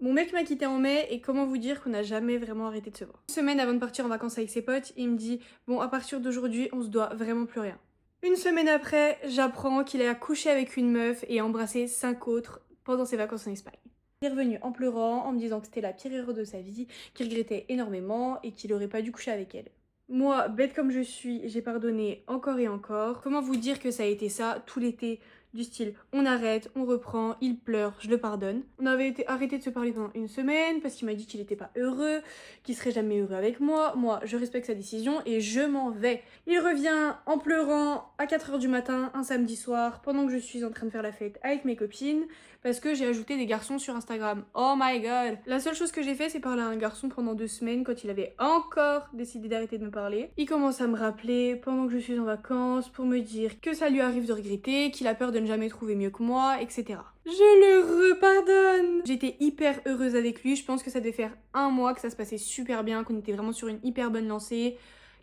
Mon mec m'a quitté en mai et comment vous dire qu'on n'a jamais vraiment arrêté de se voir. Une semaine avant de partir en vacances avec ses potes, il me dit bon, à partir d'aujourd'hui, on se doit vraiment plus rien. Une semaine après, j'apprends qu'il a couché avec une meuf et embrassé 5 autres pendant ses vacances en Espagne. Il est revenu en pleurant, en me disant que c'était la pire erreur de sa vie, qu'il regrettait énormément et qu'il aurait pas dû coucher avec elle. Moi, bête comme je suis, j'ai pardonné encore et encore. Comment vous dire que ça a été ça tout l'été, du style on arrête, on reprend, il pleure, je le pardonne. On avait été arrêté de se parler pendant une semaine parce qu'il m'a dit qu'il était pas heureux, qu'il serait jamais heureux avec moi. Moi, je respecte sa décision et je m'en vais. Il revient en pleurant à 4h du matin un samedi soir pendant que je suis en train de faire la fête avec mes copines parce que j'ai ajouté des garçons sur Instagram. Oh my god! La seule chose que j'ai fait, c'est parler à un garçon pendant 2 semaines quand il avait encore décidé d'arrêter de me parler. Il commence à me rappeler pendant que je suis en vacances pour me dire que ça lui arrive de regretter, qu'il a peur de ne jamais trouver mieux que moi, etc. Je le repardonne! J'étais hyper heureuse avec lui, je pense que ça devait faire 1 mois que ça se passait super bien, qu'on était vraiment sur une hyper bonne lancée,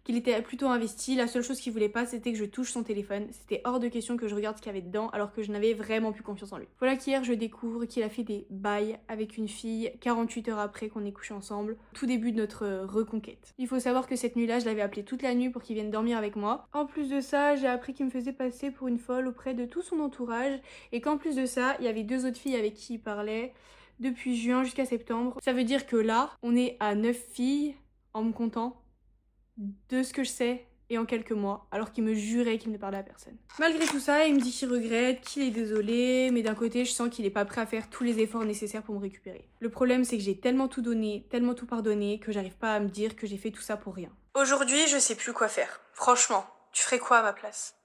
qu'il était plutôt investi. La seule chose qu'il voulait pas, c'était que je touche son téléphone. C'était hors de question que je regarde ce qu'il y avait dedans, alors que je n'avais vraiment plus confiance en lui. Voilà qu'hier, je découvre qu'il a fait des bails avec une fille 48 heures après qu'on ait couché ensemble, tout début de notre reconquête. Il faut savoir que cette nuit-là, je l'avais appelé toute la nuit pour qu'il vienne dormir avec moi. En plus de ça, j'ai appris qu'il me faisait passer pour une folle auprès de tout son entourage, et qu'en plus de ça, il y avait 2 autres filles avec qui il parlait depuis juin jusqu'à septembre. Ça veut dire que là, on est à 9 filles en me comptant de ce que je sais et en quelques mois, alors qu'il me jurait qu'il ne parlait à personne. Malgré tout ça, il me dit qu'il regrette, qu'il est désolé, mais d'un côté, je sens qu'il est pas prêt à faire tous les efforts nécessaires pour me récupérer. Le problème, c'est que j'ai tellement tout donné, tellement tout pardonné, que j'arrive pas à me dire que j'ai fait tout ça pour rien. Aujourd'hui, je sais plus quoi faire. Franchement, tu ferais quoi à ma place ?